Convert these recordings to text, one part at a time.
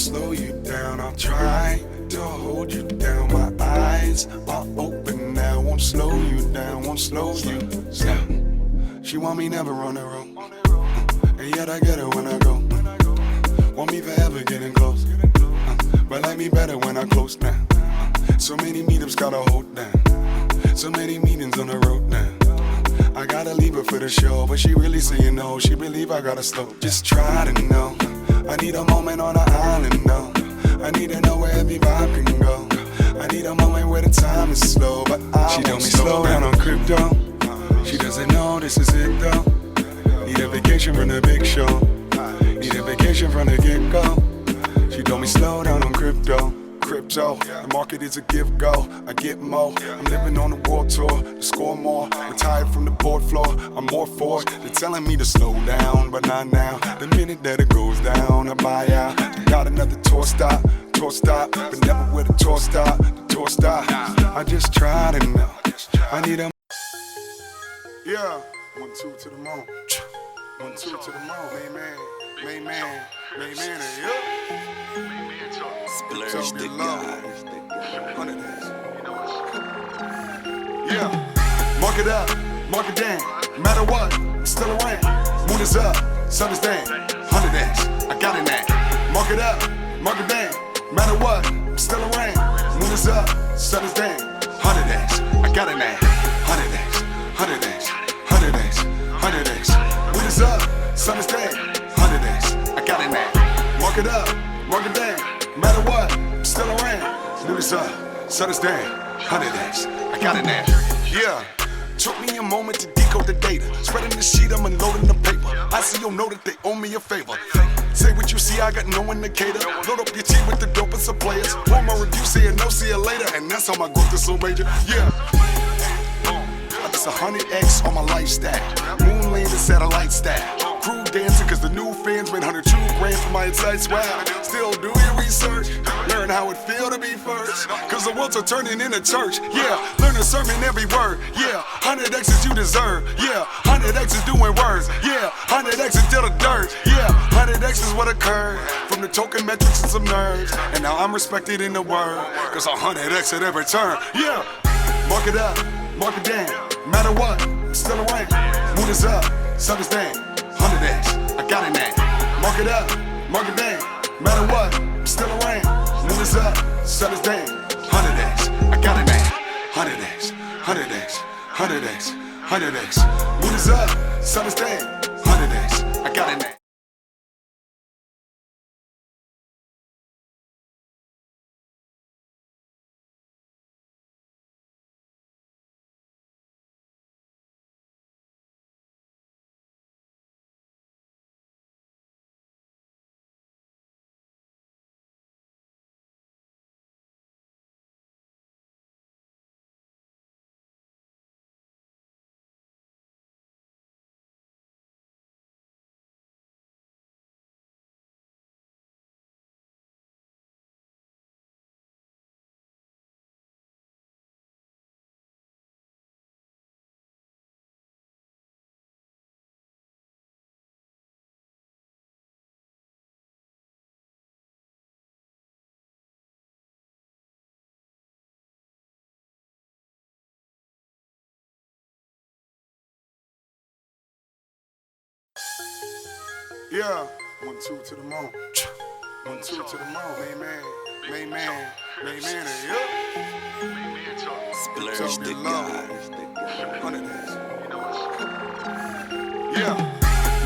slow you down. I'll try to hold you down. My eyes are open now. Won't slow you down, won't slow you down. She want me never on the road, and yet I get her when I go. Want me forever getting close, but like me better when I close down. So many meetups gotta hold down. So many meetings on the road now. I gotta leave her for the show, but she really saying no. She believe I gotta slow. Just try to know. I need a moment on an island, no. I need to know where every vibe can go. I need a moment where the time is slow, but she told me slow down on crypto. She doesn't know this is it though. Need a vacation from the big show. Need a vacation from the get-go. She told me slow down on crypto. The market is a give go, I get more. I'm living on the world tour, to score more. Retired from the board floor, I'm more for it. They're telling me to slow down, but not now. The minute that it goes down, I buy out. Got another tour stop, but never where the tour stop, I just try to know, I need a... Yeah, 1, 2 to the moon. 1, 2 to the moon, main man, yeah. Splurge the guys. Yeah, mark it up, mark it down. Matter what, I'm still around. Moon is up, sun is down. 100x, I got it now. Mark it up, mark it down. Matter what, I'm still around. Moon is up, sun is down. 100x, I got it now. 100x, 100x, 100x, 100x. Moon is up, sun is down. 100x, I got it now. Mark it up, mark it down. Matter what, I'm still around. Moon is up, sun is down. 100x, I got it now. Yeah, took me a moment to decode the data. Spreading the sheet, I'm unloading the paper. ICO know that they owe me a favor. Say what you see, I got no indicator. Load up your team with the dopest of players. One more review, saying no, see you later. And that's how my growth is so major. Yeah. It's 100x on my lifestyle. Moon landing satellite style. Crew dancing cause the new fans made 102 grand for my insights. Wow, still do your research. Learn how it feel to be first. Cause the worlds are turning into church. Yeah, learn a sermon every word. Yeah, 100x is you deserve. Yeah, 100x is doing words. Yeah, 100x is till the dirt. Yeah, 100x is what occurred from the token metrics and some nerves. And now I'm respected in the world. Cause 100x at every turn. Yeah, mark it up, mark it down. Matter what, I'm still around. Moon is up, sun is down. 100x, I got it now. Mark it up, mark it down. Matter what, I'm still around. Moon is up, sun is down. 100x, I got it now. 100x, 100x, 100x, 100x. Moon is up, sun is down. 100x, I got it now. Yeah, 1, 2 to the moon. 1, 2 to the moon. Main man, yeah. Splurge the guys. 100x. Yeah,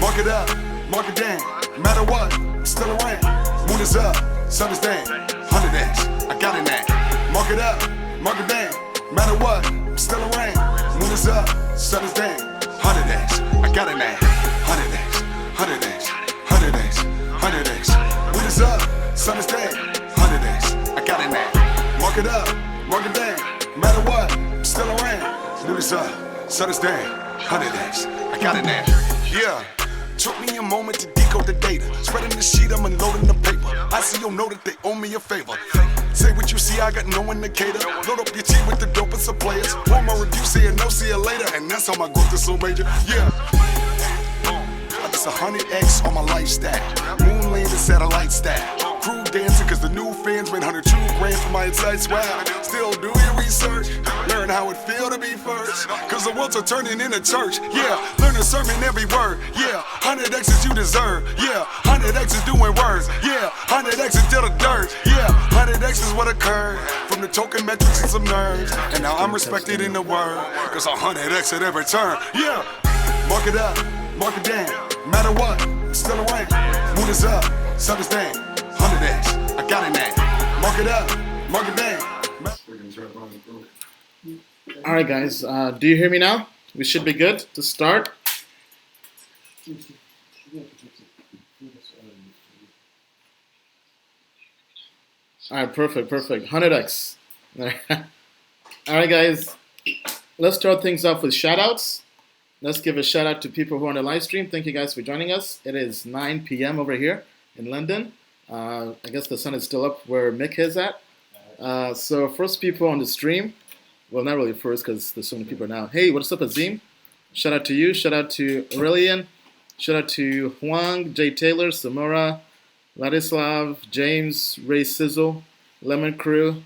mark it up, mark it down. Matter what, I'm still around. Moon is up, sun is down. 100x, I got it now. Mark it up, mark it down. Matter what, I'm still around. Moon is up, sun is down. 100x, I got it now. 100x, 100x, 100x, 100x. Moon is up, sun is down. 100x, I got it now. Mark it up, mark it down. Matter what, I'm still around. Moon is up, sun is down. 100x, I got it now. Yeah. Took me a moment to decode the data. Spreading the sheet, I'm unloading the paper. ICO know that they owe me a favor. Say what you see, I got no indicator. Load up your team with the dopest of players. One more review, saying no, see you later. And that's how my growth is so major. Yeah. It's 100x on my lifestyle. Moon landing satellite style. crew dancing cause the new fans made 102 grand for my insights. Wow, still doing research, learn how it feel to be first. Cause the world's are turning into church. Yeah, learn a sermon every word. Yeah, 100x is you deserve. Yeah, 100x is doing words. Yeah, 100x is till the dirt. Yeah, 100x is what occurred from the token metrics and some nerves. And now I'm respected in the word, cause 100x at every turn. Yeah, mark it up, mark it down. Matter what, I'm still around. Moon is up, sun is down. 100x, I got it now. Mark it up, mark it down. All right, guys. Do you hear me now? We should be good to start. All right, perfect. 100x. All right, guys. Let's start things off with shoutouts. Let's give a shout out to people who are on the live stream. Thank you guys for joining us. It is 9 p.m. over here in London. I guess the sun is still up where Mick is at. So first people on the stream. Well, not really first because there's so many people now. Hey, what's up, Azim? Shout out to you. Shout out to Aurelian. Shout out to Huang, Jay Taylor, Samora, Ladislav, James, Ray Sizzle, Lemon Crew,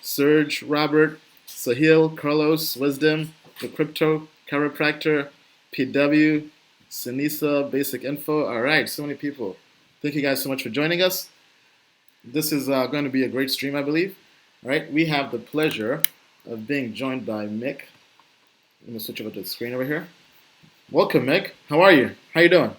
Serge, Robert, Sahil, Carlos, Wisdom, The Crypto, Chiropractor, PW, Sinisa, Basic Info. All right, so many people. Thank you guys so much for joining us. This is going to be a great stream, I believe. All right, we have the pleasure of being joined by Mick. Let me switch over to the screen over here. Welcome, Mick. How are you? How you doing?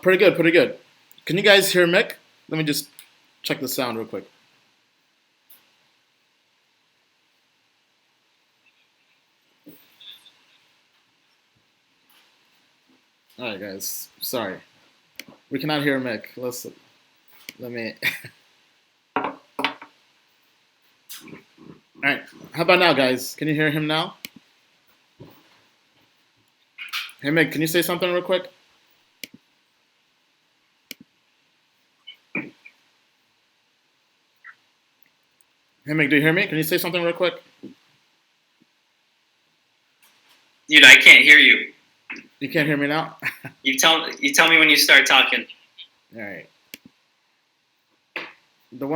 Pretty good. Can you guys hear Mick? Let me just check the sound real quick. All right, guys. Sorry, we cannot hear Mick. Let me. All right. How about now, guys? Can you hear him now? Hey, Mick, can you say something real quick? Hey, Mick, do you hear me? Can you say something real quick? Dude, I can't hear you. You can't hear me now? You tell me when you start talking. All right.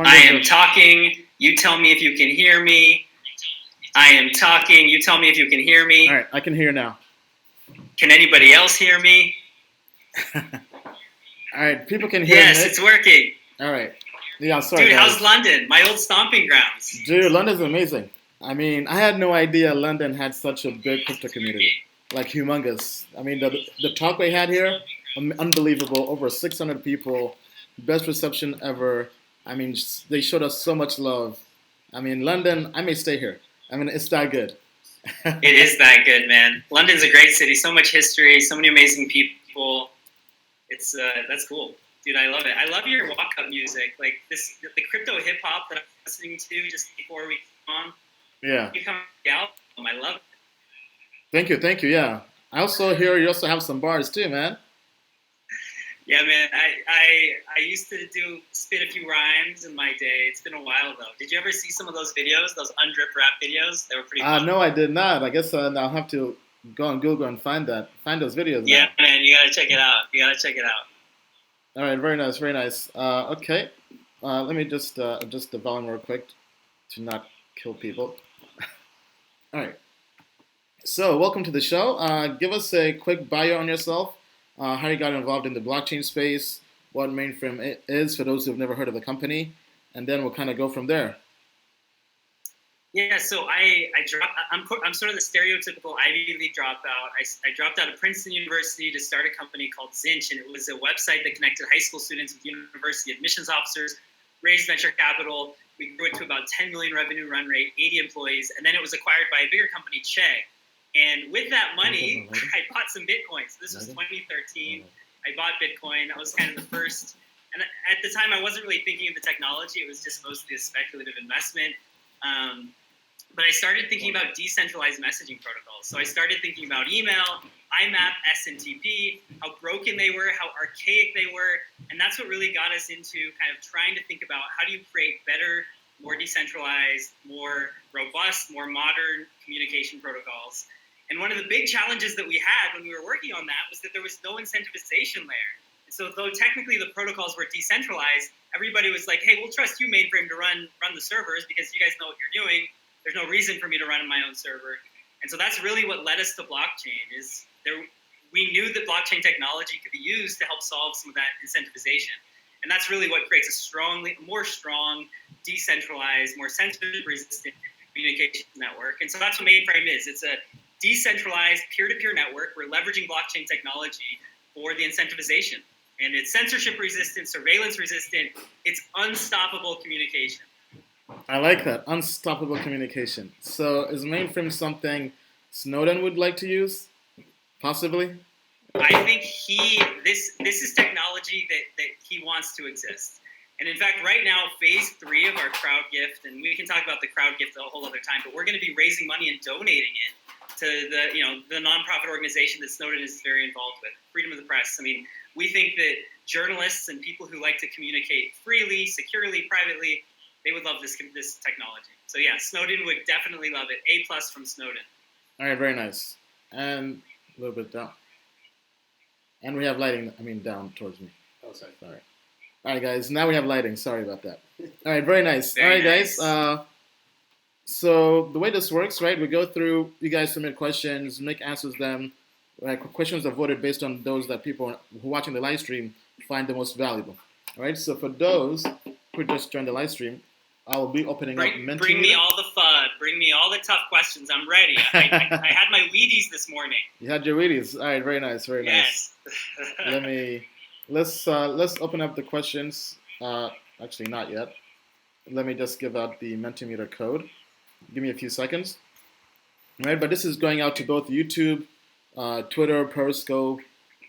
I am talking. You tell me if you can hear me. I am talking. You tell me if you can hear me. All right, I can hear now. Can anybody else hear me? All right, people can hear. Yes, Mick. It's working. All right. Yeah, sorry. Dude, guys. how's London? My old stomping grounds. Dude, London's amazing. I mean, I had no idea London had such a big crypto community. Like humongous. I mean, the talk we had here, unbelievable. Over 600 people, best reception ever. I mean, they showed us so much love. I mean, London, I may stay here. I mean, it's that good. It is that good, man. London's a great city. So much history. So many amazing people. It's that's cool, dude. I love it. I love your walk-up music, like the crypto hip hop that I'm listening to just before we come on. Yeah. You come out. I love it. Thank you. Yeah. I also hear you also have some bars too, man. Yeah, man. I used to spit a few rhymes in my day. It's been a while though. Did you ever see some of those videos? Those undrip rap videos? They were pretty fun. No, I did not. I guess I'll have to go on Google and find those videos. Yeah, now. man. You gotta check it out. All right. Very nice. Okay. Let me just adjust the volume real quick to not kill people. All right. So, welcome to the show. Give us a quick bio on yourself, how you got involved in the blockchain space, what Mainframe is for those who've never heard of the company, and then we'll kind of go from there. Yeah, so I'm sort of the stereotypical Ivy League dropout. I dropped out of Princeton University to start a company called Zinch, and it was a website that connected high school students with university admissions officers, raised venture capital. We grew it to about 10 million revenue run rate, 80 employees, and then it was acquired by a bigger company, Che. And with that money, I bought some Bitcoins. This was 2013. I bought Bitcoin. That was kind of the first. And at the time, I wasn't really thinking of the technology. It was just mostly a speculative investment. But I started thinking about decentralized messaging protocols. So I started thinking about email, IMAP, SNTP, how broken they were, how archaic they were. And that's what really got us into kind of trying to think about how do you create better more decentralized, more robust, more modern communication protocols. And one of the big challenges that we had when we were working on that was that there was no incentivization layer. And so though technically the protocols were decentralized, everybody was like, hey, we'll trust you, Mainframe, to run the servers because you guys know what you're doing. There's no reason for me to run in my own server. And so that's really what led us to blockchain is we knew that blockchain technology could be used to help solve some of that incentivization. And that's really what creates a more strong, decentralized, more censorship-resistant communication network. And so that's what Mainframe is. It's a decentralized peer-to-peer network. We're leveraging blockchain technology for the incentivization. And it's censorship-resistant, surveillance-resistant. It's unstoppable communication. I like that, unstoppable communication. So is Mainframe something Snowden would like to use? Possibly? I think this is technology that he wants to exist. And in fact, right now, phase 3 of our crowd gift, and we can talk about the crowd gift a whole other time, but we're going to be raising money and donating it to the nonprofit organization that Snowden is very involved with, Freedom of the Press. I mean, we think that journalists and people who like to communicate freely, securely, privately, they would love this technology. So yeah, Snowden would definitely love it. A+ from Snowden. All right, very nice. And a little bit down. And we have lighting, down towards me. Oh, sorry. All right, guys, now we have lighting. Sorry about that. All right, very nice. Very all right, nice. Guys. So the way this works, right, we go through, you guys submit questions, Mick answers them. Questions are voted based on those that people who are watching the live stream find the most valuable. All right, so for those who just joined the live stream, I will be opening up Mentimeter. Bring me all the FUD. Bring me all the tough questions. I'm ready. I had my Wheaties this morning. You had your Wheaties. All right, very nice, very nice. Yes. Let's open up the questions. Actually, not yet. Let me just give out the Mentimeter code. Give me a few seconds. All right, but this is going out to both YouTube, Twitter, Periscope.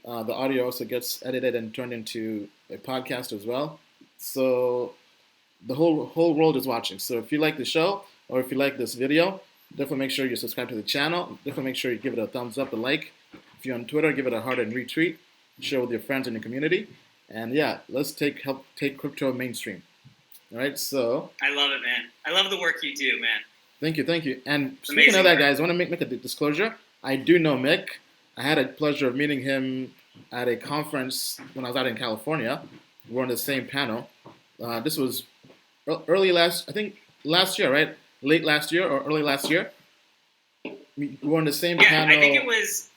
The audio also gets edited and turned into a podcast as well. So the whole world is watching. So if you like the show or if you like this video, definitely make sure you subscribe to the channel. Definitely make sure you give it a thumbs up, a like. If you're on Twitter, give it a heart and retweet. Share with your friends in the community. And yeah, let's help take crypto mainstream. All right, so. I love it, man. I love the work you do, man. Thank you. And It's speaking of that, amazing guys, I want to make a disclosure. I do know Mick. I had a pleasure of meeting him at a conference when I was out in California. We were on the same panel. This was last year, right? Late last year or early last year. We were on the same panel. I think it was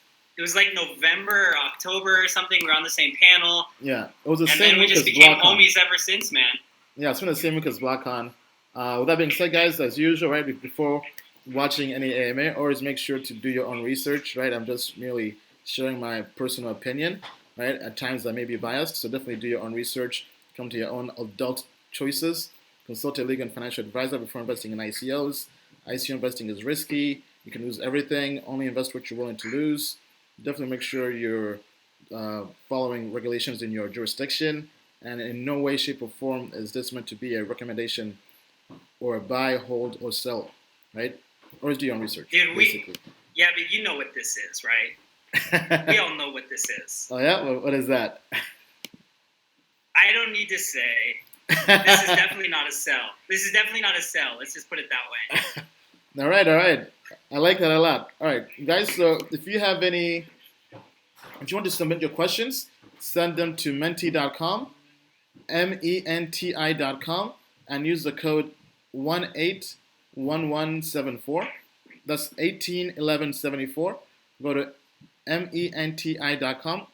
like November or October or something. We were on the same panel. Yeah, it was the and same then we week just as became BlockCon. homies ever since, man. Yeah, it's been the same week as BlockCon. With that being said, guys, as usual, right, before watching any AMA, always make sure to do your own research, right? I'm just merely sharing my personal opinion, right? At times I may be biased, so definitely do your own research. Come to your own adult choices. Consult a legal and financial advisor before investing in ICOs. ICO investing is risky. You can lose everything. Only invest what you're willing to lose. Definitely make sure you're following regulations in your jurisdiction. And in no way, shape, or form is this meant to be a recommendation or a buy, hold, or sell, right? Always do your own research, basically. Yeah, but you know what this is, right? We all know what this is. Oh, yeah? What is that? I don't need to say. This is definitely not a sell. Let's just put it that way. All right. I like that a lot. All right, guys, so if you want to submit your questions, send them to menti.com, menti.com, and use the code 181174. That's 181174. Go to menti.com,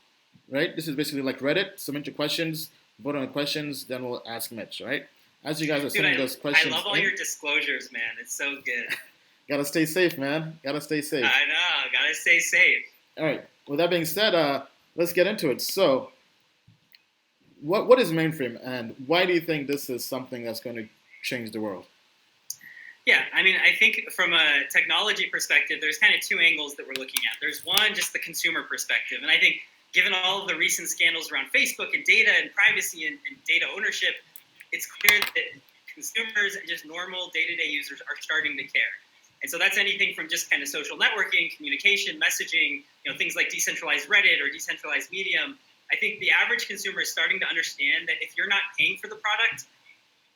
right? This is basically like Reddit. Submit your questions, vote on the questions, then we'll ask Mitch, right? As you guys are sending those questions. I love all your disclosures, man. It's so good. Gotta stay safe, man. I know. Gotta stay safe. All right. With that being said, let's get into it. So, what is Mainframe, and why do you think this is something that's going to change the world? Yeah, I mean, I think from a technology perspective, there's kind of two angles that we're looking at. There's one, just the consumer perspective. And I think given all of the recent scandals around Facebook and data and privacy and data ownership, it's clear that consumers and just normal day-to-day users are starting to care. And so that's anything from just kind of social networking, communication, messaging, things like decentralized Reddit or decentralized Medium. I think the average consumer is starting to understand that if you're not paying for the product,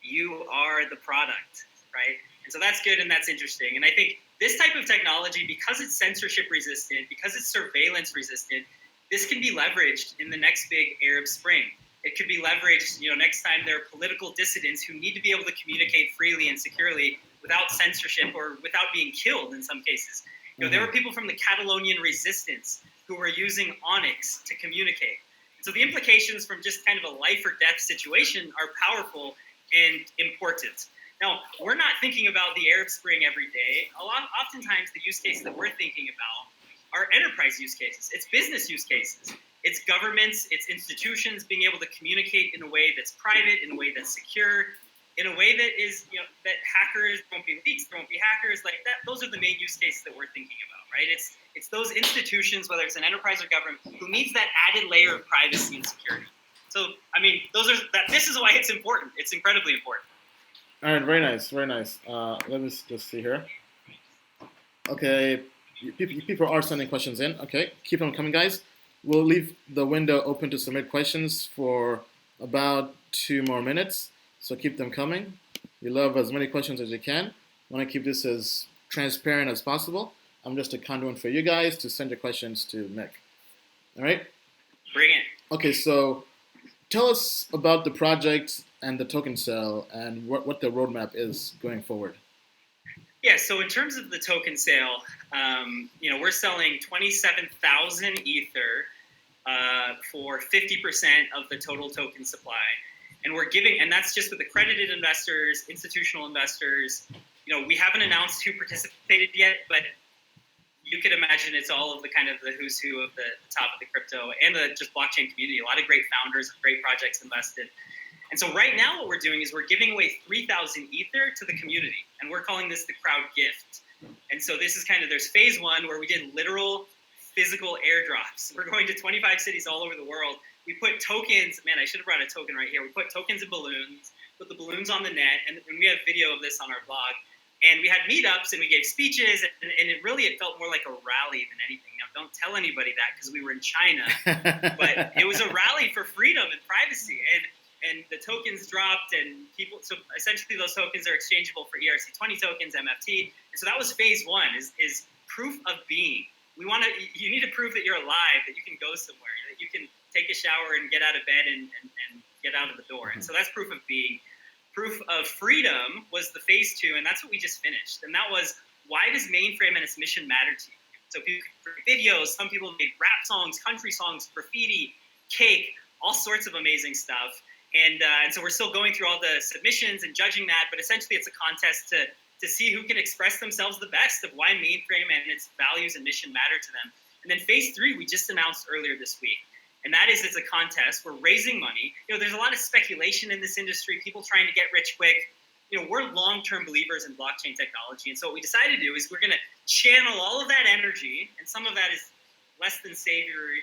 you are the product, right? And so that's good and that's interesting. And I think this type of technology, because it's censorship resistant, because it's surveillance resistant, this can be leveraged in the next big Arab Spring. It could be leveraged, next time there are political dissidents who need to be able to communicate freely and securely without censorship or without being killed in some cases. There were people from the Catalonian resistance who were using Onyx to communicate. So the implications from just kind of a life or death situation are powerful and important. Now, we're not thinking about the Arab Spring every day. Oftentimes, the use cases that we're thinking about are enterprise use cases. It's business use cases. It's governments, it's institutions being able to communicate in a way that's private, in a way that's secure, in a way that is, that hackers won't be leaks, there won't be hackers like that. Those are the main use cases that we're thinking about, right? It's those institutions, whether it's an enterprise or government, who needs that added layer of privacy and security. So, this is why it's important. It's incredibly important. All right, very nice, very nice. Let me just see here. Okay, people are sending questions in. Okay, keep them coming, guys. We'll leave the window open to submit questions for about 2 more minutes, so keep them coming. We love as many questions as you can. I want to keep this as transparent as possible. I'm just a conduit for you guys to send your questions to Mick. All right? Bring it. Okay, so tell us about the project and the token sale and what the roadmap is going forward. Yeah, so in terms of the token sale, we're selling 27,000 Ether for 50% of the total token supply. And we're giving, and that's just with accredited investors, institutional investors. We haven't announced who participated yet, but you could imagine it's all of the kind of the who's who of the top of the crypto and the just blockchain community. A lot of great founders, great projects invested. And so right now what we're doing is we're giving away 3,000 Ether to the community, and we're calling this the crowd gift. And so this is there's phase 1 where we did literal physical airdrops. We're going to 25 cities all over the world. We put tokens, man, I should have brought a token right here. We put tokens in balloons, put the balloons on the net, and we have video of this on our blog. And we had meetups and we gave speeches, and it felt more like a rally than anything. Now, don't tell anybody that because we were in China, but it was a rally for freedom and privacy. And the tokens dropped, and people. So essentially, those tokens are exchangeable for ERC20 tokens, MFT. And so that was phase 1: is proof of being. You need to prove that you're alive, that you can go somewhere, that you can take a shower and get out of bed and get out of the door. And so that's proof of being. Proof of freedom was the phase 2, and that's what we just finished. And that was, why does Mainframe and its mission matter to you? So people create videos. Some people made rap songs, country songs, graffiti, cake, all sorts of amazing stuff. And so we're still going through all the submissions and judging that, but essentially it's a contest to see who can express themselves the best of why Mainframe and its values and mission matter to them. And then phase 3, we just announced earlier this week. And that is, it's a contest. We're raising money. There's a lot of speculation in this industry, people trying to get rich quick. We're long-term believers in blockchain technology. And so what we decided to do is we're going to channel all of that energy, and some of that is less than savory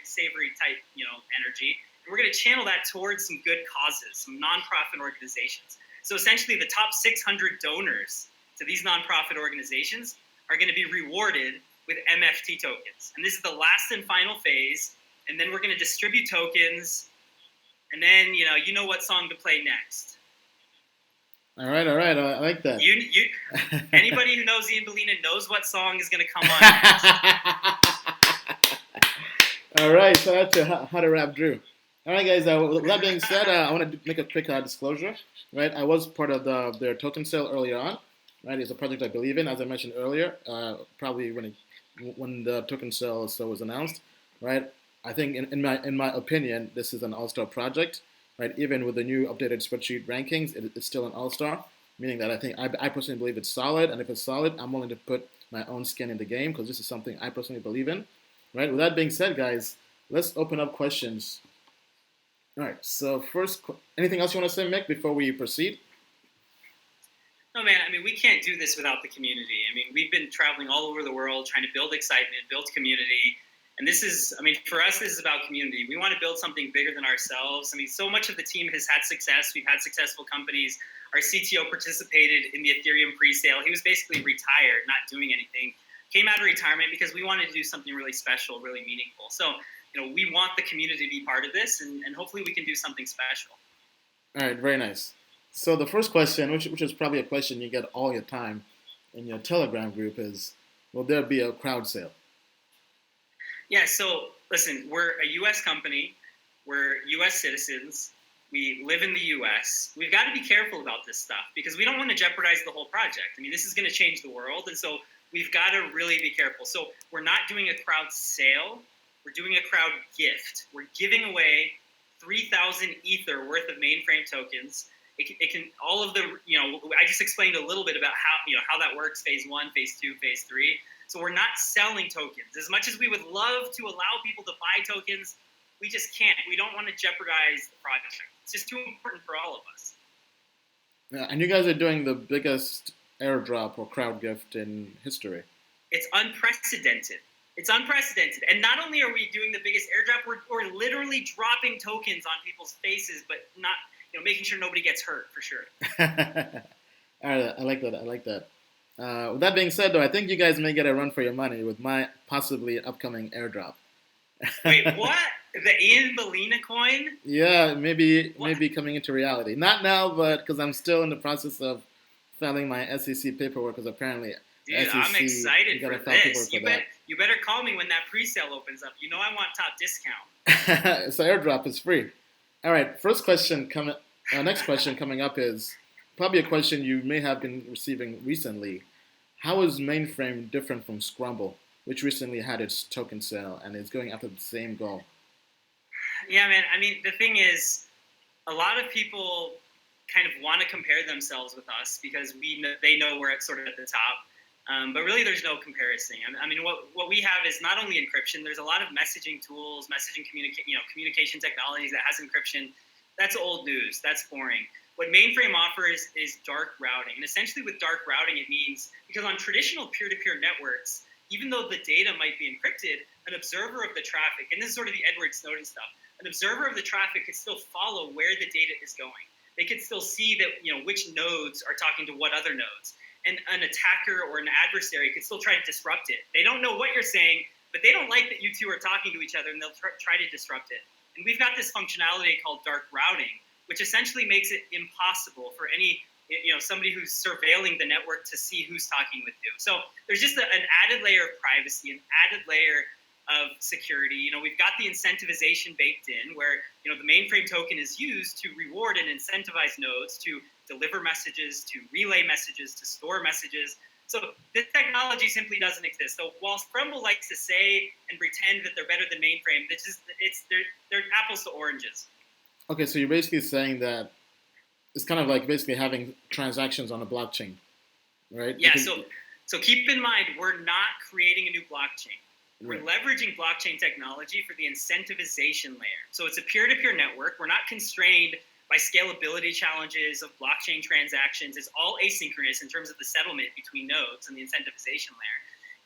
type, energy. And we're going to channel that towards some good causes, some nonprofit organizations. So essentially the top 600 donors to these nonprofit organizations are going to be rewarded with MFT tokens. And this is the last and final phase. And then we're going to distribute tokens. And then, you know what song to play next. All right. I like that. Anybody who knows Ian Balina knows what song is going to come on next. All right. So that's how to rap Drew. All right, guys. With that being said, I want to make a quick disclosure. Right, I was part of their token sale earlier on. Right, it's a project I believe in, as I mentioned earlier. Probably when the token sale was announced. Right, I think in my opinion, this is an all-star project. Right, even with the new updated spreadsheet rankings, it's still an all-star. Meaning that I personally believe it's solid, and if it's solid, I'm willing to put my own skin in the game because this is something I personally believe in. Right. With that being said, guys, let's open up questions. All right, so first, anything else you want to say, Mick, before we proceed? No, man, we can't do this without the community. We've been traveling all over the world trying to build excitement, build community. And this is, for us, this is about community. We want to build something bigger than ourselves. So much of the team has had success. We've had successful companies. Our CTO participated in the Ethereum pre-sale. He was basically retired, not doing anything. Came out of retirement because we wanted to do something really special, really meaningful. So, we want the community to be part of this, and hopefully we can do something special. All right, very nice. So the first question, which is probably a question you get all your time in your Telegram group, is, will there be a crowd sale? Yeah, so listen, we're a U.S. company. We're U.S. citizens. We live in the U.S. We've got to be careful about this stuff because we don't want to jeopardize the whole project. I mean, this is going to change the world, and so we've got to really be careful. So we're not doing a crowd sale. We're doing a crowd gift. We're giving away 3,000 Ether worth of Mainframe tokens. It can all of the, I just explained a little bit about how that works, phase 1, phase 2, phase 3. So we're not selling tokens. As much as we would love to allow people to buy tokens, we just can't. We don't want to jeopardize the project. It's just too important for all of us. Yeah, and you guys are doing the biggest airdrop or crowd gift in history. It's unprecedented. It's unprecedented. And not only are we doing the biggest airdrop, we're literally dropping tokens on people's faces, but not, making sure nobody gets hurt, for sure. All right, I like that. With that being said, though, I think you guys may get a run for your money with my possibly upcoming airdrop. Wait, what? The Ian Balina coin? Yeah, maybe coming into reality. Not now, but because I'm still in the process of filing my SEC paperwork, because apparently Dude, SEC, I'm excited for this. You better call me when that pre-sale opens up. I want top discount. So airdrop is free. All right, next question coming up is probably a question you may have been receiving recently. How is Mainframe different from Scrumble, which recently had its token sale and is going after the same goal? Yeah, man. I mean, the thing is, a lot of people kind of want to compare themselves with us because they know we're sort of at the top. But really, there's no comparison. I mean, what we have is not only encryption. There's a lot of messaging tools, communication technologies that has encryption. That's old news. That's boring. What Mainframe offers is dark routing. And essentially with dark routing, it means, because on traditional peer-to-peer networks, even though the data might be encrypted, an observer of the traffic, and this is sort of the Edward Snowden stuff, an observer of the traffic could still follow where the data is going. They could still see that, which nodes are talking to what other nodes. And an attacker or an adversary could still try to disrupt it. They don't know what you're saying, but they don't like that you two are talking to each other, and they'll try to disrupt it. And we've got this functionality called dark routing, which essentially makes it impossible for any, somebody who's surveilling the network to see who's talking with you. So there's just an added layer of privacy, an added layer of security. We've got the incentivization baked in where, the Mainframe token is used to reward and incentivize nodes to deliver messages, to relay messages, to store messages. So this technology simply doesn't exist. So while Scrumble likes to say and pretend that they're better than Mainframe, they're apples to oranges. Okay, so you're basically saying that it's kind of like basically having transactions on a blockchain, right? Yeah, so keep in mind, we're not creating a new blockchain. We're Right. leveraging blockchain technology for the incentivization layer. So it's a peer-to-peer network. We're not constrained by scalability challenges of blockchain transactions. It's all asynchronous in terms of the settlement between nodes and the incentivization layer.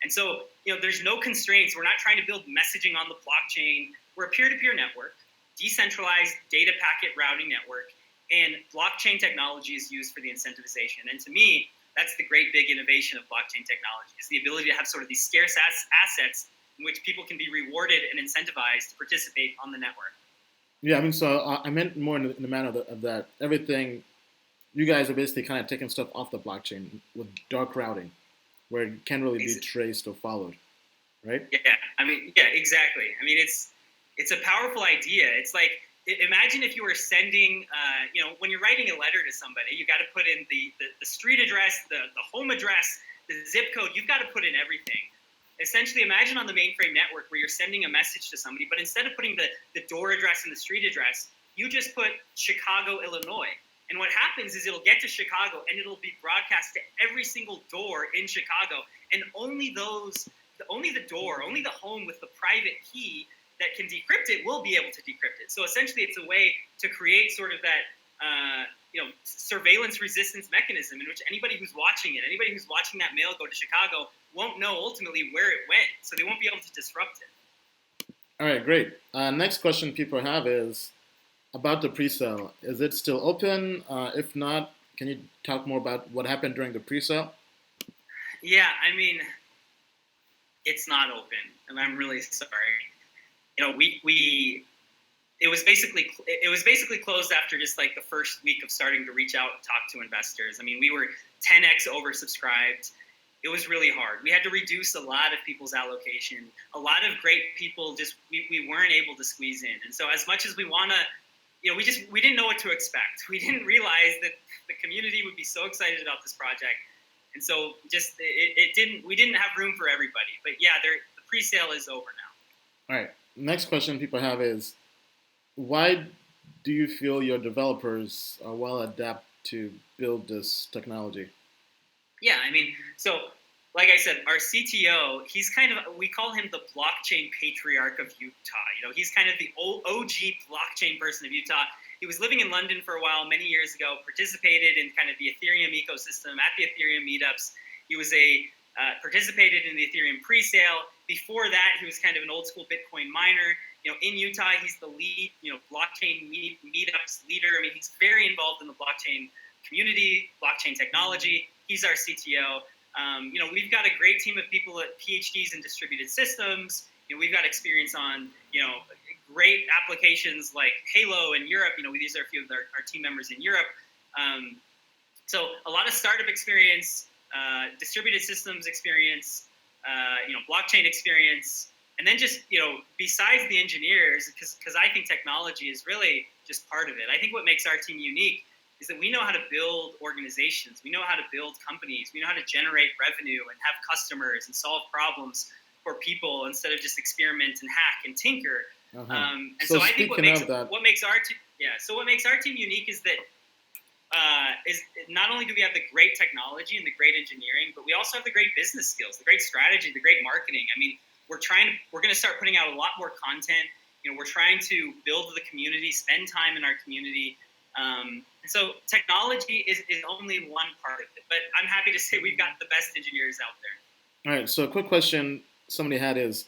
And so, there's no constraints. We're not trying to build messaging on the blockchain. We're a peer-to-peer network, decentralized data packet routing network, and blockchain technology is used for the incentivization. And to me, that's the great big innovation of blockchain technology, is the ability to have sort of these scarce assets in which people can be rewarded and incentivized to participate on the network. Yeah, I mean, so I meant more in the manner of that everything, you guys are basically kind of taking stuff off the blockchain with dark routing, where it can't really be traced or followed, right? Yeah, exactly. I mean, it's a powerful idea. It's like, imagine if you were sending, when you're writing a letter to somebody, you got to put in the street address, the home address, the zip code. You've got to put in everything. Essentially, imagine on the Mainframe network where you're sending a message to somebody, but instead of putting the door address and the street address, you just put Chicago, Illinois. And what happens is it'll get to Chicago and it'll be broadcast to every single door in Chicago. And only the home with the private key that can decrypt it will be able to decrypt it. So essentially, it's a way to create sort of that surveillance resistance mechanism in which anybody who's watching that mail go to Chicago won't know ultimately where it went, so they won't be able to disrupt it. All right, great. Next question people have is about the pre-sale. Is it still open? If not, can you talk more about what happened during the pre-sale? Yeah, I mean, it's not open, and I'm really sorry. it was basically closed after just like the first week of starting to reach out and talk to investors. I mean, we were 10x oversubscribed. It was really hard. We had to reduce a lot of people's allocation. A lot of great people we weren't able to squeeze in. And so as much as we want to, we didn't know what to expect. We didn't realize that the community would be so excited about this project. And so we didn't have room for everybody. But yeah, the pre-sale is over now. All right. Next question people have is, why do you feel your developers are well adapted to build this technology? Yeah, I mean, so like I said, our CTO, we call him the blockchain patriarch of Utah. He's kind of the OG blockchain person of Utah. He was living in London for a while, many years ago, participated in kind of the Ethereum ecosystem at the Ethereum meetups. He was participated in the Ethereum pre-sale. Before that, he was kind of an old school Bitcoin miner. In Utah, he's the lead, blockchain meetups leader. I mean, he's very involved in the blockchain community, blockchain technology. He's our CTO. We've got a great team of people at PhDs in distributed systems. We've got experience on, great applications like Halo in Europe. These are a few of our team members in Europe. So a lot of startup experience, distributed systems experience, blockchain experience. And then just, besides the engineers, because I think technology is really just part of it. I think what makes our team unique is that we know how to build organizations. We know how to build companies. We know how to generate revenue and have customers and solve problems for people instead of just experiment and hack and tinker. And so I think what makes our team unique is that is not only do we have the great technology and the great engineering, but we also have the great business skills, the great strategy, the great marketing. I mean, we're going to start putting out a lot more content. We're trying to build the community, spend time in our community. And so technology is only one part of it, but I'm happy to say we've got the best engineers out there. All right. So a quick question somebody had is,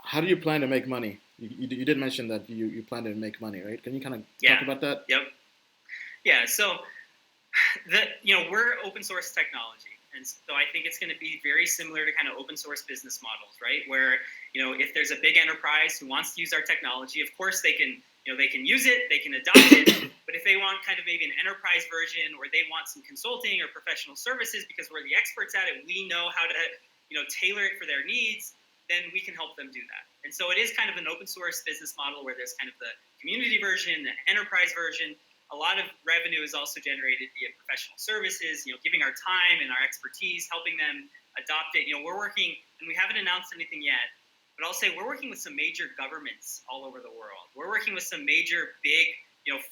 how do you plan to make money? You did mention that you plan to make money, right? Can you kind of talk about that? Yep. Yeah. So we're open source technology. And so I think it's going to be very similar to kind of open source business models, right? Where, if there's a big enterprise who wants to use our technology, of course they can use it, they can adopt it. But if they want kind of maybe an enterprise version, or they want some consulting or professional services because we're the experts at it, we know how to, tailor it for their needs, then we can help them do that. And so it is kind of an open source business model where there's kind of the community version, the enterprise version. A lot of revenue is also generated via professional services, giving our time and our expertise, helping them adopt it. We're working, and we haven't announced anything yet, but I'll say we're working with some major governments all over the world. We're working with some major big,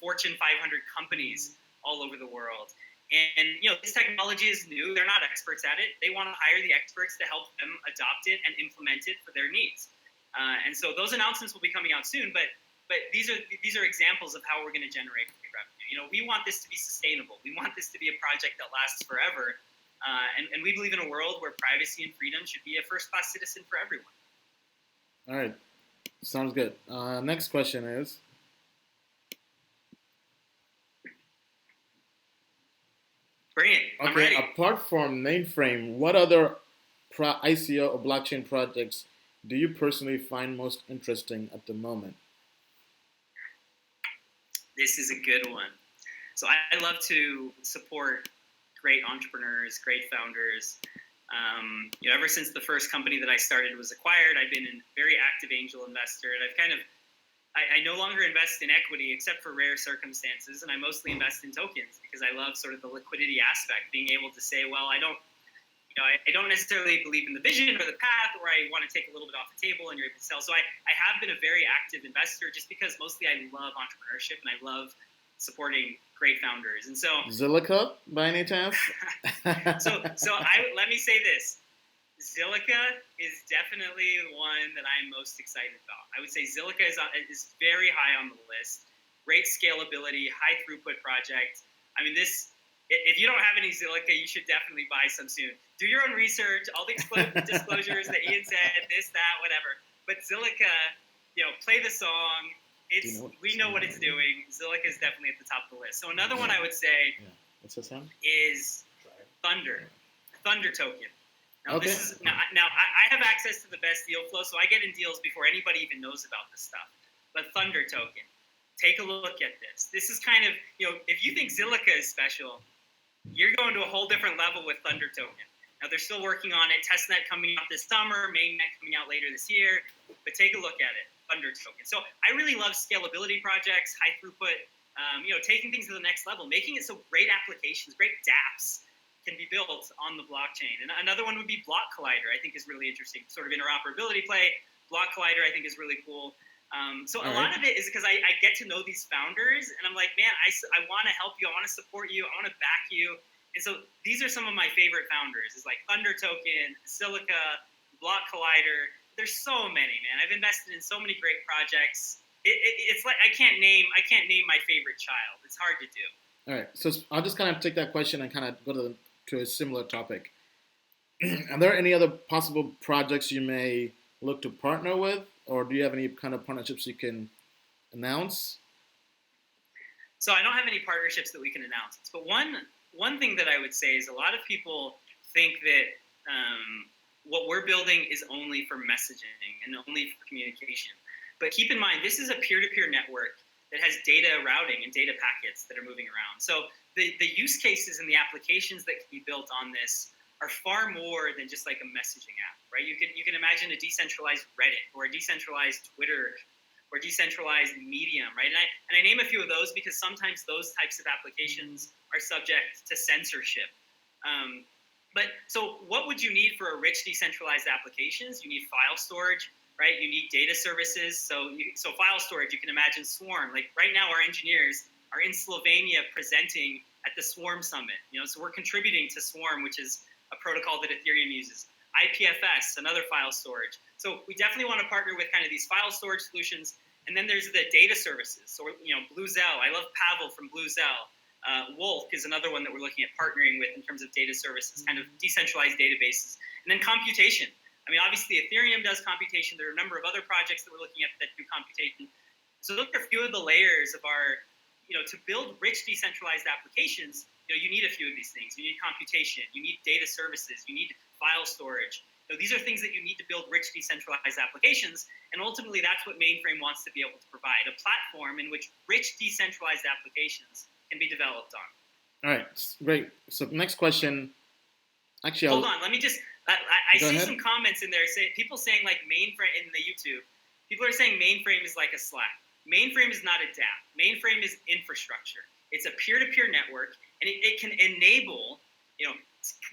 Fortune 500 companies all over the world. And, this technology is new. They're not experts at it. They want to hire the experts to help them adopt it and implement it for their needs. And so those announcements will be coming out soon, but these are examples of how we're going to generate revenue. We want this to be sustainable. We want this to be a project that lasts forever. And we believe in a world where privacy and freedom should be a first-class citizen for everyone. All right. Sounds good. Next question is, bring it. I'm ready. Apart from Mainframe, what other ICO or blockchain projects do you personally find most interesting at the moment? This is a good one. So I love to support great entrepreneurs, great founders. Ever since the first company that I started was acquired, I've been a very active angel investor, and I no longer invest in equity except for rare circumstances, and I mostly invest in tokens because I love sort of the liquidity aspect, being able to say, well, I don't necessarily believe in the vision or the path, or I want to take a little bit off the table and you're able to sell. So I have been a very active investor just because mostly I love entrepreneurship and I love supporting great founders. And so Zilliqa, by any chance? Let me say this. Zilliqa is definitely the one that I'm most excited about. I would say Zilliqa is very high on the list. Great scalability, high throughput project. I mean, if you don't have any Zilliqa, you should definitely buy some soon. Do your own research, all the disclosures that Ian said, this, that, whatever. But Zilliqa, play the song. We know what it's doing. Zilliqa is definitely at the top of the list. So another one I would say is Thunder token. Now, okay. Now I have access to the best deal flow, so I get in deals before anybody even knows about this stuff. But Thunder token. take a look at this. This is kind of, if you think Zilliqa is special, you're going to a whole different level with Thunder Token. Now, they're still working on it. Testnet coming out this summer, mainnet coming out later this year. But take a look at it, Thunder Token. So I really love scalability projects, high throughput, taking things to the next level, making it so great applications, great dApps can be built on the blockchain. And another one would be Block Collider, I think is really interesting. Sort of interoperability play. Block Collider, I think, is really cool. So a lot of it is because I get to know these founders, and I'm like, man, I want to help you. I want to support you. I want to back you. And so these are some of my favorite founders. It's like Thunder Token, Zilliqa, Block Collider. There's so many, man. I've invested in so many great projects. It's like I can't name my favorite child. It's hard to do. All right, so I'll just kind of take that question and kind of go to a similar topic. Are there any other possible projects you may look to partner with, or do you have any kind of partnerships you can announce? So I don't have any partnerships that we can announce. But one thing that I would say is a lot of people think that what we're building is only for messaging and only for communication. But keep in mind, this is a peer-to-peer network that has data routing and data packets that are moving around. So the use cases and the applications that can be built on this are far more than just like a messaging app, right? You can imagine a decentralized Reddit or a decentralized Twitter or decentralized Medium, right? And I name a few of those because sometimes those types of applications are subject to censorship. So what would you need for a rich decentralized applications? You need file storage, right? You need data services. So file storage, you can imagine Swarm. Like right now, our engineers are in Slovenia presenting at the Swarm Summit. So we're contributing to Swarm, which is a protocol that Ethereum uses. IPFS, another file storage. So we definitely want to partner with kind of these file storage solutions. And then there's the data services. So, BlueZell. I love Pavel from BlueZell. Wolf is another one that we're looking at partnering with in terms of data services, kind of decentralized databases. And then computation. I mean, obviously Ethereum does computation. There are a number of other projects that we're looking at that do computation. So those are a few of the layers of our, to build rich decentralized applications, you need a few of these things. You need computation, you need data services, you need file storage. These are things that you need to build rich decentralized applications. And ultimately, that's what Mainframe wants to be able to provide, a platform in which rich decentralized applications can be developed on. All right, great. So next question. Actually, hold on. Let me just. I see ahead. some comments in there. People saying like Mainframe in the YouTube. People are saying Mainframe is like a Slack. Mainframe is not a dApp. Mainframe is infrastructure. It's a peer-to-peer network, and it can enable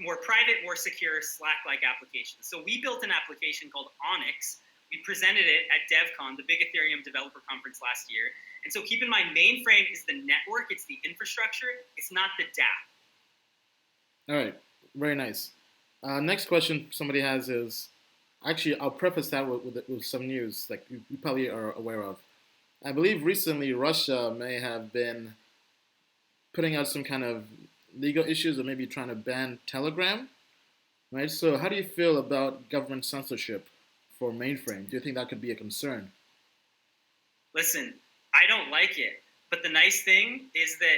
more private, more secure Slack-like applications. So we built an application called Onyx. We presented it at DevCon, the big Ethereum developer conference last year. And so keep in mind, Mainframe is the network, it's the infrastructure, it's not the dApp. All right, very nice. Next question somebody has is, actually, I'll preface that with some news like you probably are aware of. I believe recently Russia may have been putting out some kind of legal issues or maybe trying to ban Telegram, right? So how do you feel about government censorship for Mainframe? Do you think that could be a concern? Listen, I don't like it, but the nice thing is that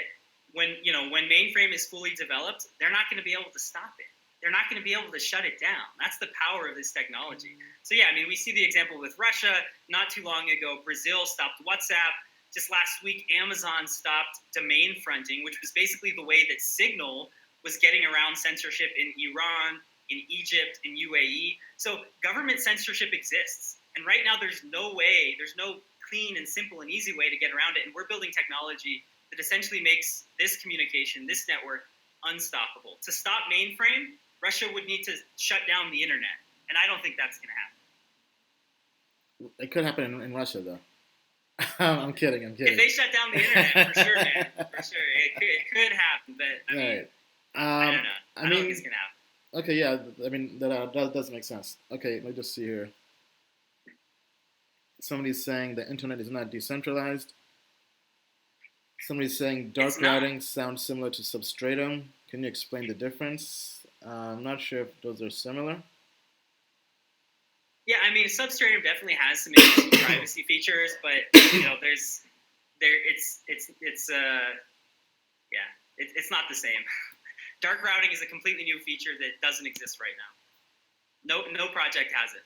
when Mainframe is fully developed, they're not going to be able to stop it. They're not going to be able to shut it down. That's the power of this technology. So yeah, I mean, we see the example with Russia. Not too long ago, Brazil stopped WhatsApp. Just last week, Amazon stopped domain fronting, which was basically the way that Signal was getting around censorship in Iran, in Egypt, in UAE. So government censorship exists. And right now there's no clean and simple and easy way to get around it. And we're building technology that essentially makes this communication, this network, unstoppable. To stop Mainframe, Russia would need to shut down the internet. And I don't think that's going to happen. It could happen in Russia, though. I'm kidding. If they shut down the internet, for sure, man. For sure. It could happen, but I mean, I don't know. I don't think it's going to happen. Okay, yeah. I mean, that does make sense. Okay, let me just see here. Somebody's saying the internet is not decentralized. Somebody's saying dark routing sounds similar to substratum. Can you explain the difference? I'm not sure if those are similar. Yeah, I mean, Substratum definitely has some interesting privacy features, but it's not the same. Dark routing is a completely new feature that doesn't exist right now. No project has it.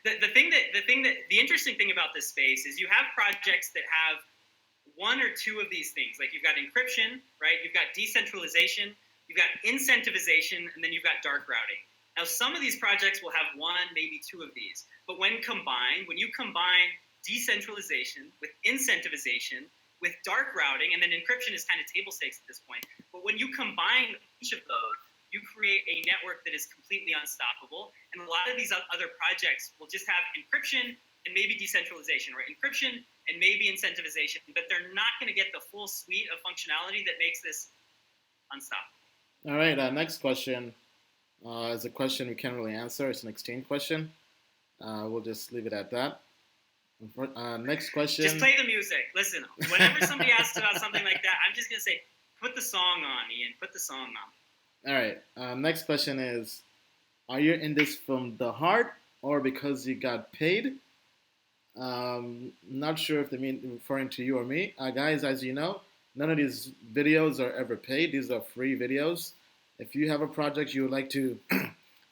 The interesting thing about this space is you have projects that have one or two of these things. Like you've got encryption, right? You've got decentralization, you've got incentivization, and then you've got dark routing. Now, some of these projects will have one, maybe two of these. But when you combine decentralization with incentivization, with dark routing, and then encryption is kind of table stakes at this point. But when you combine each of those, you create a network that is completely unstoppable. And a lot of these other projects will just have encryption and maybe decentralization, right? Encryption and maybe incentivization, but they're not going to get the full suite of functionality that makes this unstoppable. All right, next question is a question we can't really answer. It's an exchange question. We'll just leave it at that. Next question. Just play the music. Listen, whenever somebody asks about something like that, I'm just going to say, put the song on, Ian. Put the song on. All right. Next question is, are you in this from the heart or because you got paid? Not sure if they mean referring to you or me. Guys, as you know, none of these videos are ever paid. These are free videos. If you have a project you would like to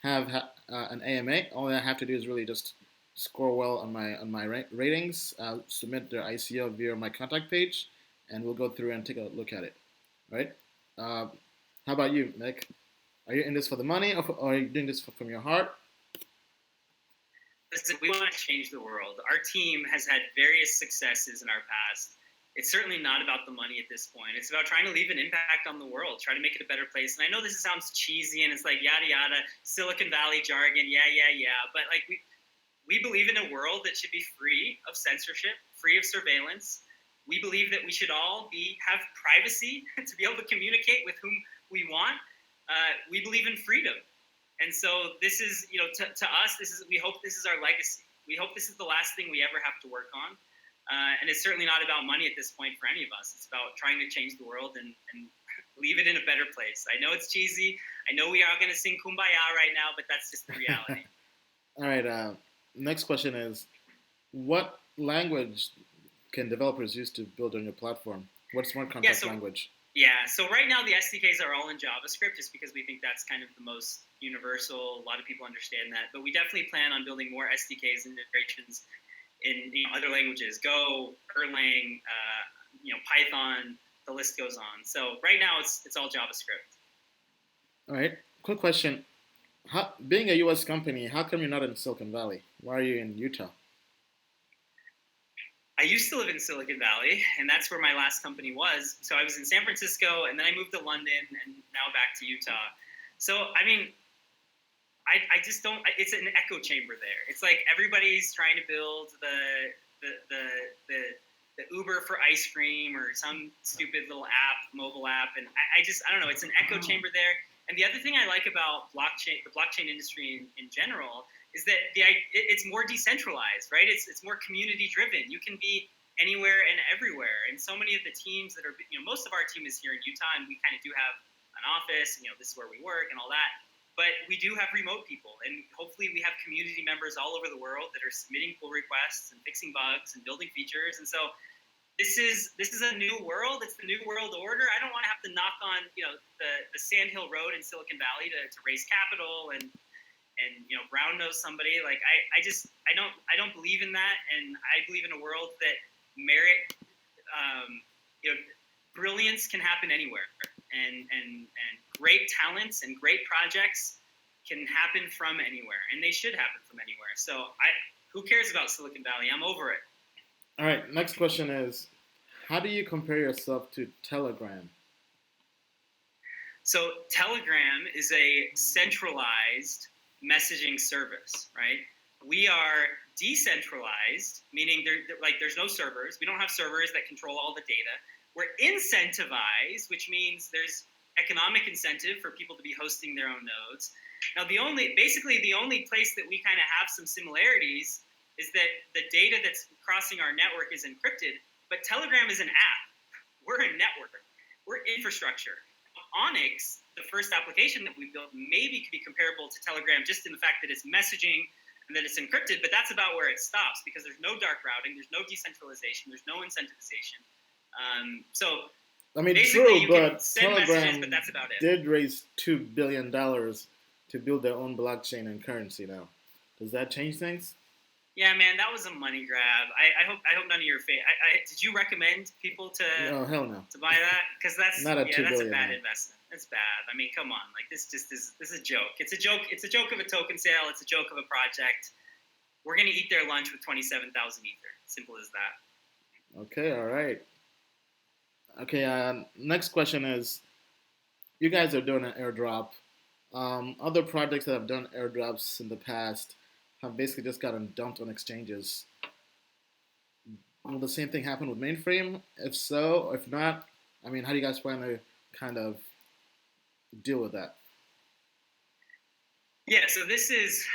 have an AMA, all I have to do is really just score well on my ratings, submit their ICO via my contact page, and we'll go through and take a look at it. All right? How about you, Mick? Are you in this for the money, or are you doing this from your heart? Listen, we want to change the world. Our team has had various successes in our past. It's certainly not about the money at this point. It's about trying to leave an impact on the world, try to make it a better place. And I know this sounds cheesy and it's like yada yada, Silicon Valley jargon, yeah, but like we believe in a world that should be free of censorship, free of surveillance. We believe that we should all have privacy to be able to communicate with whom we want. We believe in freedom. And so this is, to us, we hope this is our legacy. We hope this is the last thing we ever have to work on. And it's certainly not about money at this point for any of us. It's about trying to change the world and leave it in a better place. I know it's cheesy. I know we are going to sing Kumbaya right now, but that's just the reality. All right. Next question is, what language can developers use to build on your platform? What's smart contract language? Yeah, so right now the SDKs are all in JavaScript just because we think that's kind of the most universal. A lot of people understand that. But we definitely plan on building more SDKs and integrations in other languages, Go, Erlang, Python, the list goes on. So right now it's all JavaScript. All right, quick question. Being a U.S. company, how come you're not in Silicon Valley? Why are you in Utah? I used to live in Silicon Valley, and that's where my last company was. So I was in San Francisco, and then I moved to London, and now back to Utah. So, I mean, I just don't. It's an echo chamber there. It's like everybody's trying to build the Uber for ice cream or some stupid little mobile app, and I don't know. It's an echo chamber there. And the other thing I like about the blockchain industry in general, is that it's more decentralized, right? It's more community driven. You can be anywhere and everywhere. And so many of the teams that are, most of our team is here in Utah, and we kind of do have an office, this is where we work and all that. But we do have remote people, and hopefully we have community members all over the world that are submitting pull requests and fixing bugs and building features. And so this is a new world. It's the new world order. I don't want to have to knock on, the Sandhill Road in Silicon Valley to raise capital and brown nose somebody. Like I don't believe in that, and I believe in a world that brilliance can happen anywhere, and great talents and great projects can happen from anywhere, and they should happen from anywhere. So who cares about Silicon Valley? I'm over it. All right, next question is, how do you compare yourself to Telegram? So Telegram is a centralized messaging service, right? We are decentralized, meaning there's no servers. We don't have servers that control all the data. We're incentivized, which means there's economic incentive for people to be hosting their own nodes. Now, the only place that we kind of have some similarities is that the data that's crossing our network is encrypted, but Telegram is an app. We're a network. We're infrastructure. Onyx, the first application that we built, maybe could be comparable to Telegram just in the fact that it's messaging and that it's encrypted, but that's about where it stops because there's no dark routing, there's no decentralization, there's no incentivization. True, but Telegram but that's about it. Did raise $2 billion to build their own blockchain and currency now. Does that change things? Yeah, man, that was a money grab. I hope none of your did you recommend people to No, hell no. buy that? Because that's Not at $2 that's a billion, bad man. investment. That's bad. I mean, come on, like this is a joke. It's a joke. It's a joke of a token sale. It's a joke of a project. We're gonna eat their lunch with 27,000 ether. Simple as that. Okay, all right. Okay, next question is, you guys are doing an airdrop. Other projects that have done airdrops in the past have basically just gotten dumped on exchanges. Will the same thing happen with Mainframe? If so, if not, I mean, how do you guys plan to kind of deal with that? Yeah, so this is,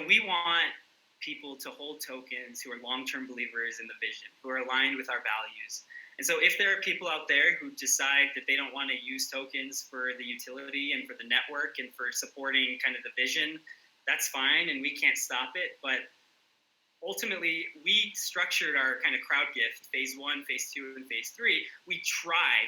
we want people to hold tokens who are long-term believers in the vision, who are aligned with our values. And so if there are people out there who decide that they don't want to use tokens for the utility and for the network and for supporting kind of the vision, that's fine, and we can't stop it. But ultimately, we structured our kind of crowd gift, phase 1, phase 2, and phase 3. We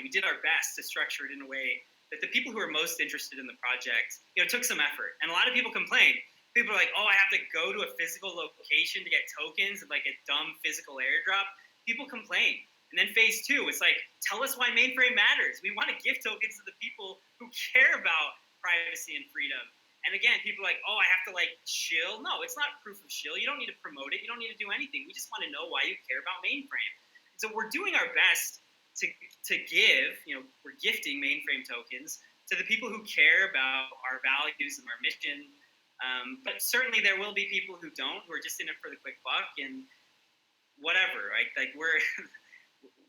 did our best to structure it in a way that the people who are most interested in the project, took some effort. And a lot of people complained. People are like, oh, I have to go to a physical location to get tokens and like a dumb physical airdrop. People complain. And then phase 2, it's like, tell us why Mainframe matters. We want to give tokens to the people who care about privacy and freedom. And again, people are like, oh, I have to like shill. No, it's not proof of shill. You don't need to promote it. You don't need to do anything. We just want to know why you care about Mainframe. And so we're doing our best to give, we're gifting Mainframe tokens to the people who care about our values and our mission. But certainly there will be people who don't, who are just in it for the quick buck and whatever, right? Like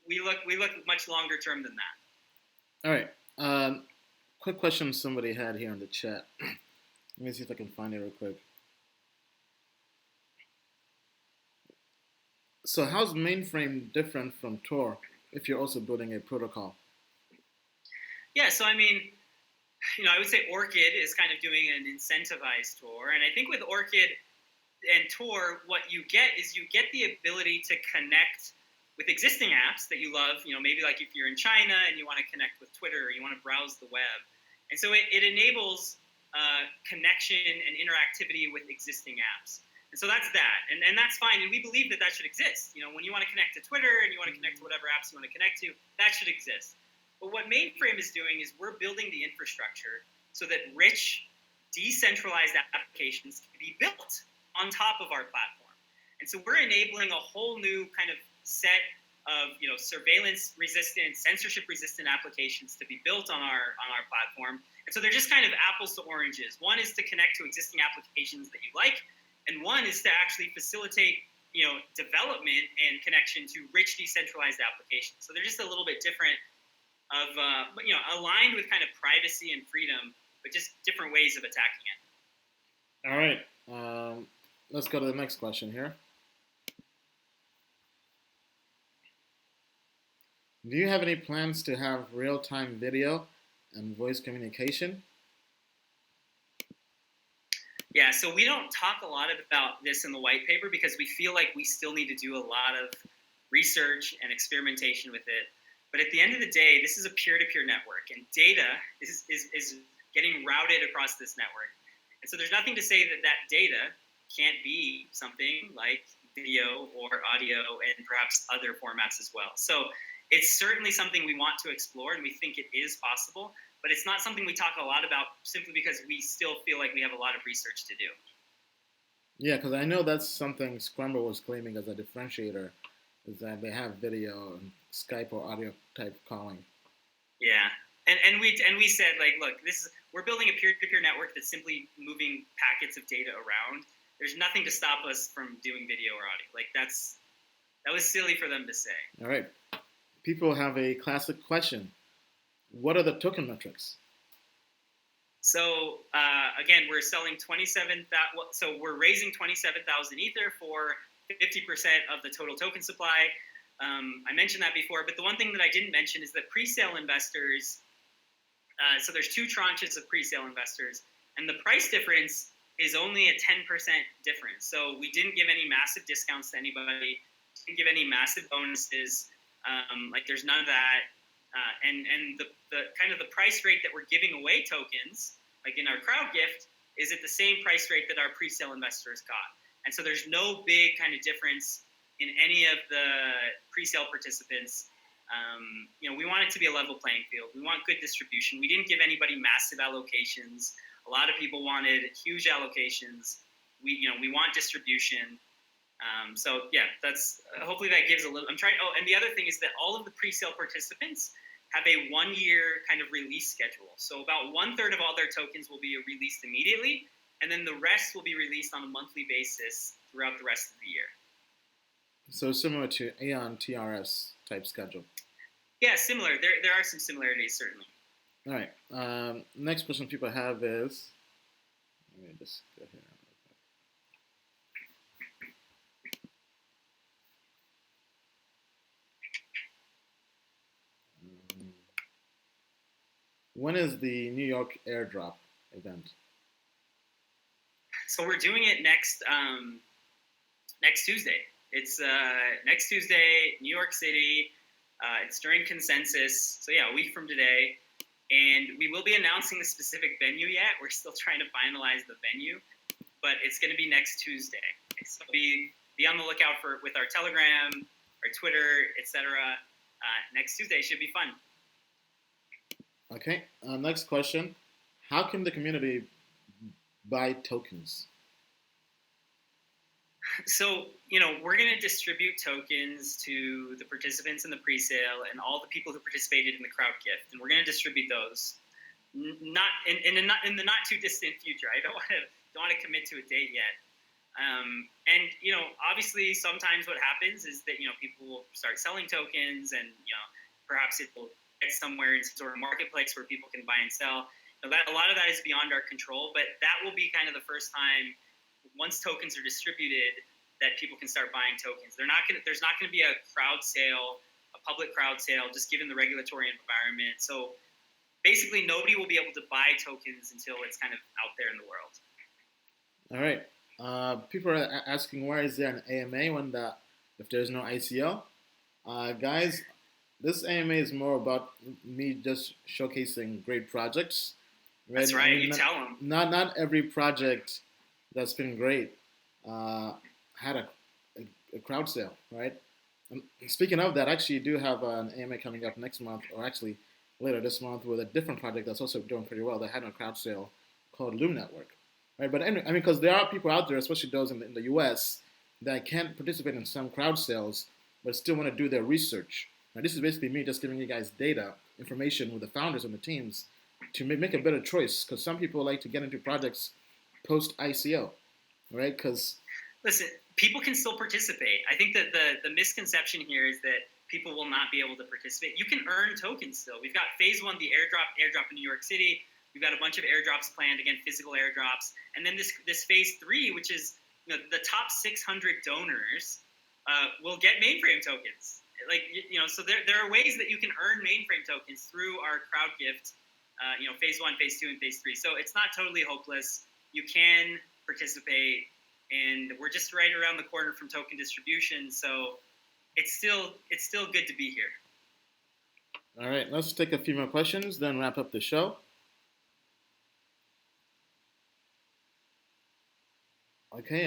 we look much longer term than that. All right. Quick question somebody had here in the chat. Let me see if I can find it real quick. So how's Mainframe different from Tor if you're also building a protocol? Yeah, so I mean, I would say Orchid is kind of doing an incentivized Tor. And I think with Orchid and Tor, what you get is you get the ability to connect with existing apps that you love, maybe like if you're in China and you want to connect with Twitter or you want to browse the web. And so it enables connection and interactivity with existing apps. And so that's that. And that's fine. And we believe that should exist. When you want to connect to Twitter and you want to connect to whatever apps you want to connect to, that should exist. But what Mainframe is doing is we're building the infrastructure so that rich, decentralized applications can be built on top of our platform. And so we're enabling a whole new kind of set of surveillance-resistant, censorship-resistant applications to be built on our platform. And so they're just kind of apples to oranges. One is to connect to existing applications that you like, and one is to actually facilitate development and connection to rich, decentralized applications. So they're just a little bit different but aligned with kind of privacy and freedom, but just different ways of attacking it. All right. Let's go to the next question here. Do you have any plans to have real-time video and voice communication? Yeah, so we don't talk a lot about this in the white paper because we feel like we still need to do a lot of research and experimentation with it. But at the end of the day, this is a peer-to-peer network, and data is getting routed across this network. And so there's nothing to say that data can't be something like video or audio and perhaps other formats as well. So it's certainly something we want to explore, and we think it is possible, but it's not something we talk a lot about simply because we still feel like we have a lot of research to do. Yeah, because I know that's something Scramble was claiming as a differentiator, is that they have video and Skype or audio type calling. Yeah, and we said, like, look, we're building a peer-to-peer network that's simply moving packets of data around. There's nothing to stop us from doing video or audio. Like that was silly for them to say. All right. People have a classic question. What are the token metrics? So again, we're selling 27,000. So we're raising 27,000 ether for 50% of the total token supply. I mentioned that before, but the one thing that I didn't mention is that pre-sale investors. So there's two tranches of pre-sale investors, and the price difference is only a 10% difference. So we didn't give any massive discounts to anybody. Didn't give any massive bonuses. There's none of that. And the kind of the price rate that we're giving away tokens, like in our crowd gift, is at the same price rate that our pre-sale investors got. And so there's no big kind of difference in any of the pre-sale participants. We want it to be a level playing field. We want good distribution. We didn't give anybody massive allocations. A lot of people wanted huge allocations. We want distribution. That's hopefully that gives a little. And the other thing is that all of the pre-sale participants have a 1-year kind of release schedule. So about 1/3 of all their tokens will be released immediately, and then the rest will be released on a monthly basis throughout the rest of the year. So similar to Aeon TRS type schedule. Yeah, similar. There are some similarities, certainly. All right. Next question people have is, let me just go here. When is the New York airdrop event? So we're doing it next Tuesday. It's next Tuesday, New York City. It's during consensus. So yeah, a week from today. And we will be announcing the specific venue yet. We're still trying to finalize the venue, but it's going to be next Tuesday. So be on the lookout with our Telegram, our Twitter, etc. Next Tuesday should be fun. Okay. Next question: how can the community buy tokens? So, we're going to distribute tokens to the participants in the pre-sale and all the people who participated in the crowd gift, and we're going to distribute those. Not in the not too distant future. I don't want to commit to a date yet. Obviously, sometimes what happens is that people will start selling tokens, and perhaps it will get somewhere in some sort of marketplace where people can buy and sell. A lot of that is beyond our control, but that will be kind of the first time. Once tokens are distributed, that people can start buying tokens. There's not going to be a crowd sale, a public crowd sale, just given the regulatory environment. So basically, nobody will be able to buy tokens until it's kind of out there in the world. All right. People are asking, why is there an AMA if there's no ICO? Guys, this AMA is more about me just showcasing great projects. Right? That's right. You tell them. Not every project that's been great had a crowd sale, right? And speaking of that, actually, you do have an AMA coming up next month, or actually later this month, with a different project that's also doing pretty well. They had a crowd sale called Loom Network, right? But anyway, because there are people out there, especially those in the U.S., that can't participate in some crowd sales, but still want to do their research. Now, this is basically me just giving you guys data, information with the founders and the teams to make a better choice, because some people like to get into projects post-ICO, right? Because listen, people can still participate. I think that the misconception here is that people will not be able to participate. You can earn tokens still. We've got phase 1, the airdrop in New York City. We've got a bunch of airdrops planned, again, physical airdrops. And then this phase 3, which is the top 600 donors will get Mainframe tokens. So there are ways that you can earn Mainframe tokens through our crowd gift, phase 1, phase 2, and phase 3. So it's not totally hopeless. You can participate, and we're just right around the corner from token distribution, so it's still good to be here. All right, let's take a few more questions, then wrap up the show. Okay,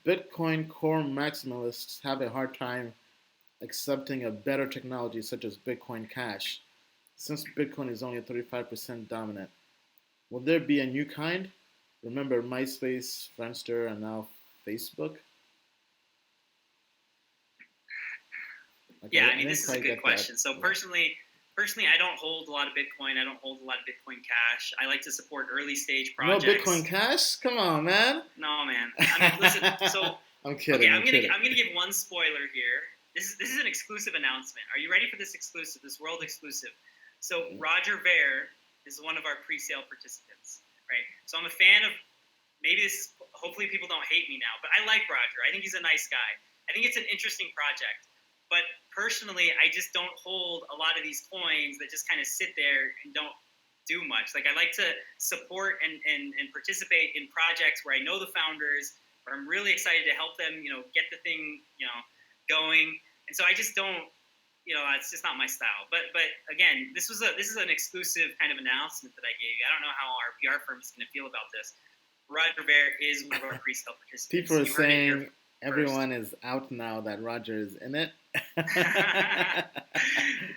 Bitcoin core maximalists have a hard time accepting a better technology such as Bitcoin Cash, since Bitcoin is only 35% dominant. Will there be a new kind? Remember MySpace, Friendster, and now Facebook? Okay, yeah, this is a good question. So personally, I don't hold a lot of Bitcoin. I don't hold a lot of Bitcoin Cash. I like to support early stage projects. No Bitcoin Cash? Come on, man. No, man. Listen. So I'm kidding. Okay, I'm gonna give one spoiler here. This is an exclusive announcement. Are you ready for this exclusive? This world exclusive. So Roger Ver is one of our pre-sale participants, right? So I'm a fan of. Hopefully people don't hate me now, but I like Roger. I think he's a nice guy. I think it's an interesting project. But personally, I just don't hold a lot of these coins that just kind of sit there and don't do much. Like, I like to support and participate in projects where I know the founders, where I'm really excited to help them, get the thing, going. And so I just don't, it's just not my style. But again, this is an exclusive kind of announcement that I gave you. I don't know how our PR firm is going to feel about this. Roger Ver is one of our pre-sale participants. People are You heard it here saying everyone is out now that Roger is in it.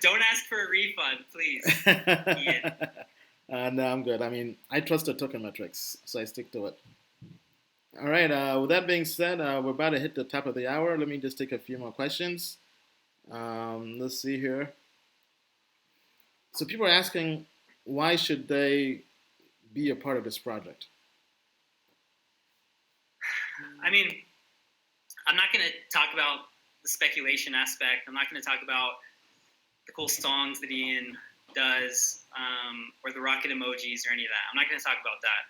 Don't ask for a refund, please. Ian. No, I'm good. I mean, I trust the token metrics, so I stick to it. All right. With that being said, we're about to hit the top of the hour. Let me just take a few more questions. Let's see here. So people are asking, why should they be a part of this project? I mean, I'm not going to talk about the speculation aspect. I'm not going to talk about the cool songs that Ian does or the rocket emojis or any of that. I'm not going to talk about that.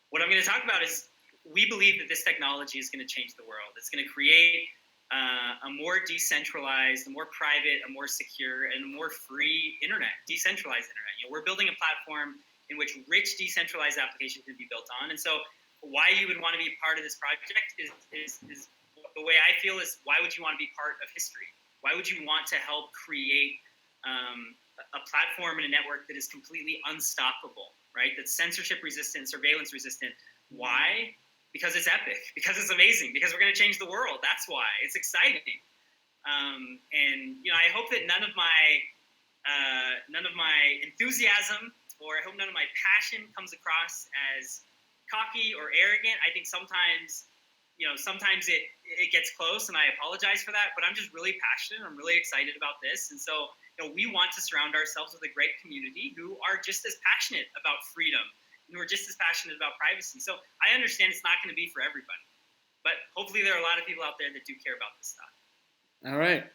What I'm going to talk about is we believe that this technology is going to change the world. It's going to create a more decentralized, a more private, a more secure, and a more free internet, decentralized internet. We're building a platform in which rich decentralized applications can be built on. And so why you would want to be part of this project is the way I feel is, why would you want to be part of history? Why would you want to help create a platform and a network that is completely unstoppable, right? That's censorship resistant, surveillance resistant. Why? Because it's epic, because it's amazing, because we're going to change the world. That's why. It's exciting. And I hope that none of my enthusiasm, or I hope none of my passion comes across as cocky or arrogant. I think sometimes it gets close, and I apologize for that, but I'm just really passionate. I'm really excited about this. And so, we want to surround ourselves with a great community who are just as passionate about freedom, who are just as passionate about privacy. So I understand it's not going to be for everybody, but hopefully there are a lot of people out there that do care about this stuff. All right.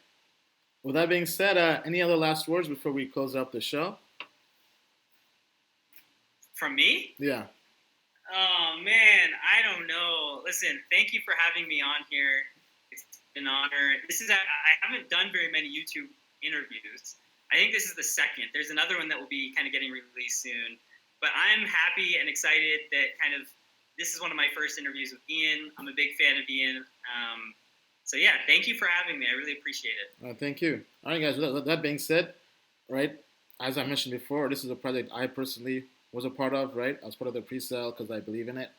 With that being said, any other last words before we close up the show? From me? Yeah. Oh, man, I don't know. Listen, thank you for having me on here. It's an honor. I haven't done very many YouTube interviews. I think this is the second. There's another one that will be kind of getting released soon. But I'm happy and excited that this is one of my first interviews with Ian. I'm a big fan of Ian. So yeah, thank you for having me. I really appreciate it. Thank you. All right, guys. With that being said, right, as I mentioned before, this is a project I personally was a part of, right? I was part of the pre-sale because I believe in it,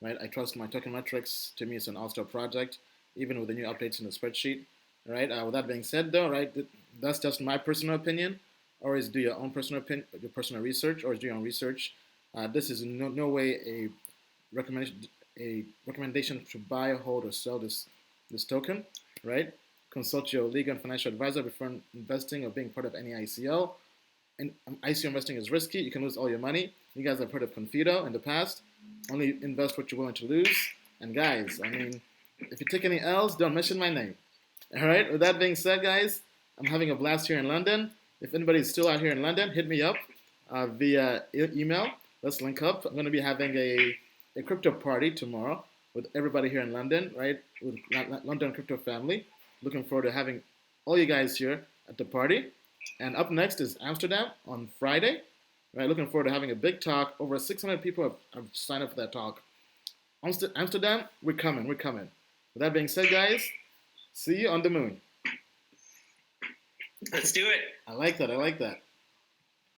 right? I trust my token metrics. To me, it's an all-star project, even with the new updates in the spreadsheet, right? With that being said, though, right, that's just my personal opinion. Or is do your own personal opinion, your personal research, or is do your own research. This is no way a recommendation to buy, hold, or sell this token, right? Consult your legal and financial advisor before investing or being part of any ICO. And ICO investing is risky. You can lose all your money. You guys have heard of Confido in the past. Only invest what you're willing to lose. And guys, I mean, if you take any L's, don't mention my name. All right. With that being said, guys, I'm having a blast here in London. If anybody's still out here in London, hit me up via email. Let's link up. I'm going to be having a crypto party tomorrow with everybody here in London, right? With London Crypto Family. Looking forward to having all you guys here at the party. And up next is Amsterdam on Friday. Right? Looking forward to having a big talk. Over 600 people have signed up for that talk. Amsterdam, we're coming. With that being said, guys, see you on the moon. Let's do it. I like that.